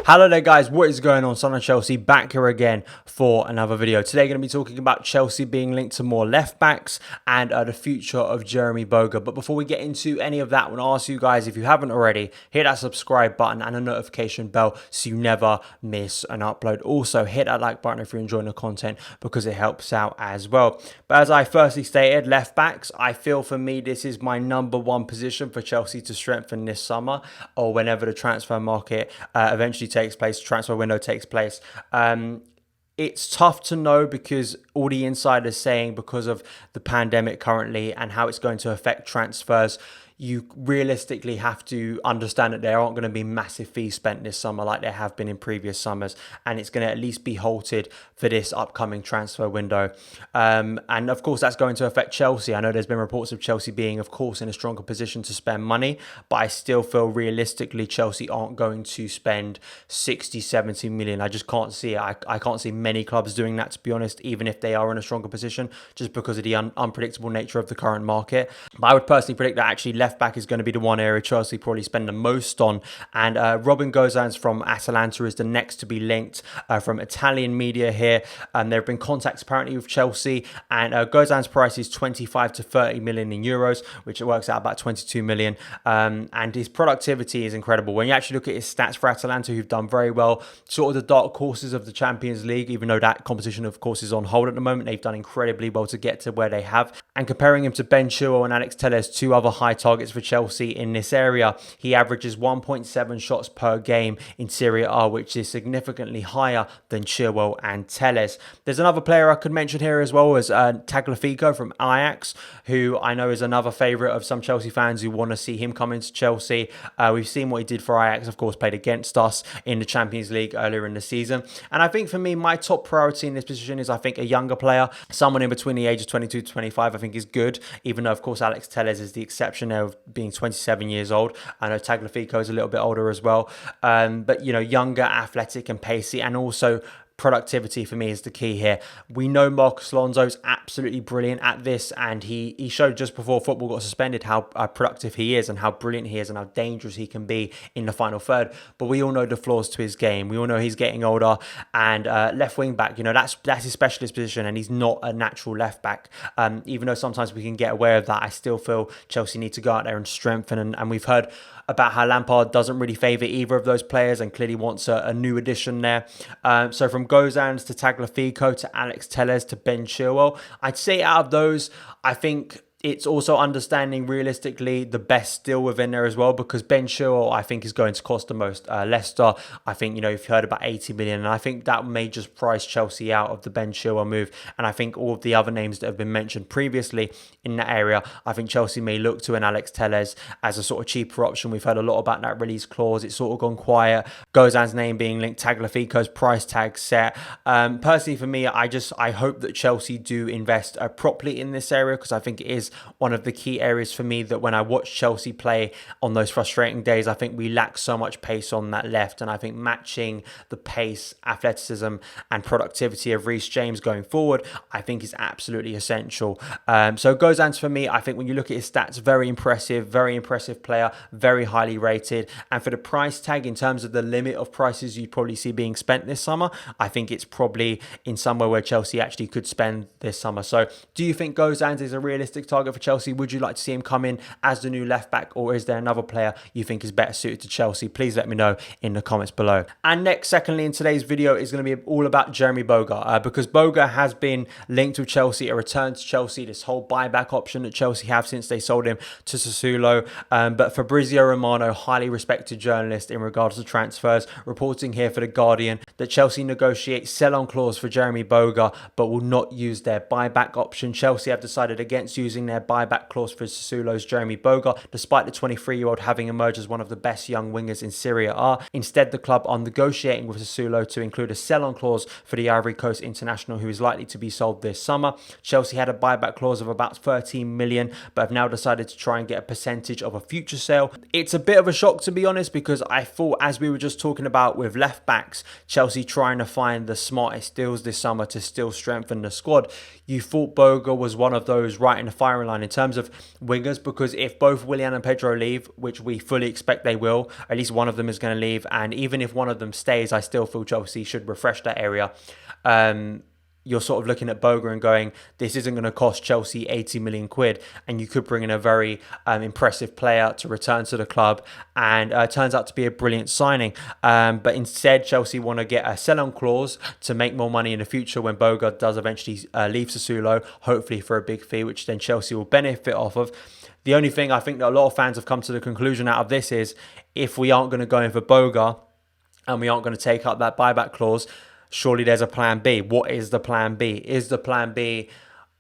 Hello there guys, what is going on? Son of Chelsea back here again for another video. Today going to be talking about Chelsea being linked to more left backs and the future of Jeremie Boga. But before we get into any of that, I want to ask you guys, if you haven't already, hit that subscribe button and a notification bell so you never miss an upload. Also hit that like button if you're enjoying the content because it helps out as well. But as I firstly stated, left backs, I feel for me this is my #1 position for Chelsea to strengthen this summer or whenever the transfer market eventually takes place, transfer window takes place. It's tough to know because all the insiders saying because of the pandemic currently and how it's going to affect transfers, you realistically have to understand that there aren't going to be massive fees spent this summer like there have been in previous summers, and it's going to at least be halted for this upcoming transfer window. And of course, that's going to affect Chelsea. I know there's been reports of Chelsea being, of course, in a stronger position to spend money, but I still feel realistically Chelsea aren't going to spend 60, 70 million. I just can't see it. I can't see many clubs doing that, to be honest, even if they are in a stronger position, just because of the unpredictable nature of the current market. But I would personally predict that actually left back is going to be the one area Chelsea probably spend the most on, and Gosens from Atalanta is the next to be linked from Italian media here. There have been contacts apparently with Chelsea, and Gosens' price is 25 to 30 million in euros, which works out about 22 million, and his productivity is incredible. When you actually look at his stats for Atalanta, who've done very well, sort of the dark horses of the Champions League, even though that competition of course is on hold at the moment, they've done incredibly well to get to where they have. And comparing him to Ben Chilwell and Alex Telles, two other high targets for Chelsea in this area, he averages 1.7 shots per game in Serie A, which is significantly higher than Chilwell and Telles. There's another player I could mention here as well as Tagliafico from Ajax, who I know is another favourite of some Chelsea fans who want to see him come into Chelsea. We've seen what he did for Ajax, of course, played against us in the Champions League earlier in the season. And I think for me, my top priority in this position is, I think, a younger player, someone in between the ages 22 to 25, I think is good, even though, of course, Alex Telles is the exception there of being 27 years old. I know Tagliafico is a little bit older as well. But, you know, younger, athletic and pacey, and also productivity for me is the key here. We know Marcos Alonso is absolutely brilliant at this, and he showed just before football got suspended how productive he is and how brilliant he is and how dangerous he can be in the final third. But we all know the flaws to his game. We all know he's getting older, and left wing back, you know, that's his specialist position, and he's not a natural left back. Even though sometimes we can get aware of that, I still feel Chelsea need to go out there and strengthen, and we've heard about how Lampard doesn't really favour either of those players and clearly wants a new addition there. So from Gosens to Tagliafico to Alex Telles to Ben Chilwell, I'd say out of those, I think it's also understanding realistically the best still within there as well, because Ben Chilwell, I think, is going to cost the most. Leicester, I think, you know, you've heard about 80 million, and I think that may just price Chelsea out of the Ben Chilwell move. And I think all of the other names that have been mentioned previously in that area, I think Chelsea may look to an Alex Telles as a sort of cheaper option. We've heard a lot about that release clause. It's sort of gone quiet. Gosens' name being linked, Tagliafico's price tag set. Personally, for me, I hope that Chelsea do invest properly in this area, because I think it is one of the key areas for me that when I watch Chelsea play on those frustrating days, I think we lack so much pace on that left, and I think matching the pace, athleticism and productivity of Reece James going forward, I think is absolutely essential. So Gosens for me, I think when you look at his stats, very impressive player, very highly rated, and for the price tag in terms of the limit of prices you'd probably see being spent this summer, I think it's probably in somewhere where Chelsea actually could spend this summer. So do you think Gosens is a realistic target for Chelsea? Would you like to see him come in as the new left back, or is there another player you think is better suited to Chelsea? Please let me know in the comments below. And next, secondly, in today's video is going to be all about Jeremie Boga, because Boga has been linked with Chelsea, a return to Chelsea, this whole buyback option that Chelsea have since they sold him to Sassuolo. But Fabrizio Romano, highly respected journalist in regards to transfers, reporting here for The Guardian that Chelsea negotiate sell-on clause for Jeremie Boga, but will not use their buyback option. Chelsea have decided against using their buyback clause for Sassuolo's Jeremie Boga, despite the 23-year-old having emerged as one of the best young wingers in Serie A. Instead, the club are negotiating with Sassuolo to include a sell-on clause for the Ivory Coast international, who is likely to be sold this summer. Chelsea had a buyback clause of about 13 million, but have now decided to try and get a percentage of a future sale. It's a bit of a shock, to be honest, because I thought, as we were just talking about with left backs, Chelsea trying to find the smartest deals this summer to still strengthen the squad, you thought Boga was one of those right in the firing Caroline in terms of wingers, because if both Willian and Pedro leave, which we fully expect they will, at least one of them is going to leave, and even if one of them stays, I still feel Chelsea should refresh that area. You're sort of looking at Boga and going, this isn't going to cost Chelsea 80 million quid, and you could bring in a very impressive player to return to the club, and turns out to be a brilliant signing. But instead, Chelsea want to get a sell-on clause to make more money in the future when Boga does eventually leave Sassuolo, hopefully for a big fee, which then Chelsea will benefit off of. The only thing I think that a lot of fans have come to the conclusion out of this is, if we aren't going to go in for Boga and we aren't going to take up that buyback clause, surely there's a plan B. What is the plan B? Is the plan B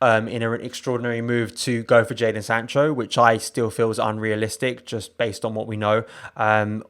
in an extraordinary move to go for Jadon Sancho, which I still feel is unrealistic just based on what we know?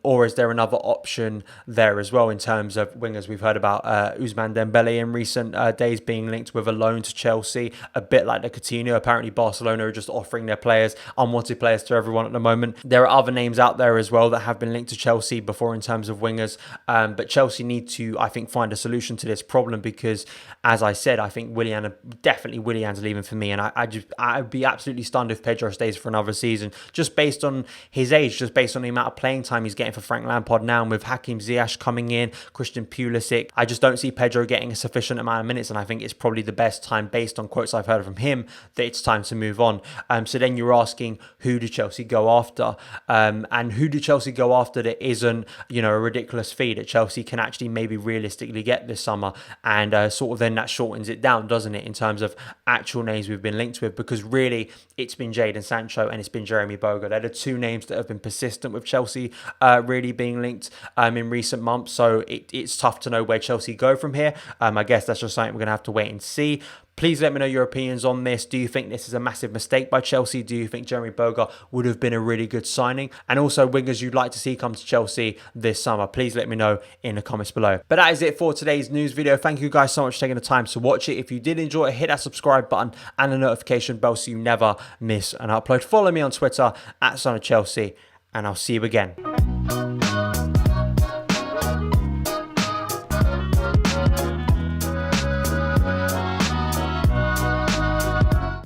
Or is there another option there as well in terms of wingers? We've heard about Ousmane Dembele in recent days being linked with a loan to Chelsea, a bit like the Coutinho. Apparently Barcelona are just offering their players, unwanted players, to everyone at the moment. There are other names out there as well that have been linked to Chelsea before in terms of wingers, but Chelsea need to, I think, find a solution to this problem, because as I said, I think Willian's leaving for me, and I'd be absolutely stunned if Pedro stays for another season, just based on his age, just based on the amount of playing time he's getting for Frank Lampard now, and with Hakim Ziyech coming in, Christian Pulisic, I just don't see Pedro getting a sufficient amount of minutes, and I think it's probably the best time, based on quotes I've heard from him, that it's time to move on. So then you're asking, who do Chelsea go after? And who do Chelsea go after that isn't, a ridiculous fee that Chelsea can actually maybe realistically get this summer? And sort of then that shortens it down, doesn't it, in terms of actual names we've been linked with? Because really it's been Jadon Sancho and it's been Jeremie Boga. They're the two names that have been persistent with Chelsea really being linked in recent months. So it's tough to know where Chelsea go from here. I guess that's just something we're going to have to wait and see. Please let me know your opinions on this. Do you think this is a massive mistake by Chelsea? Do you think Jeremie Boga would have been a really good signing? And also wingers you'd like to see come to Chelsea this summer. Please let me know in the comments below. But that is it for today's news video. Thank you guys so much for taking the time to watch it. If you did enjoy it, hit that subscribe button and the notification bell so you never miss an upload. Follow me on Twitter @SonOfChelsea, and I'll see you again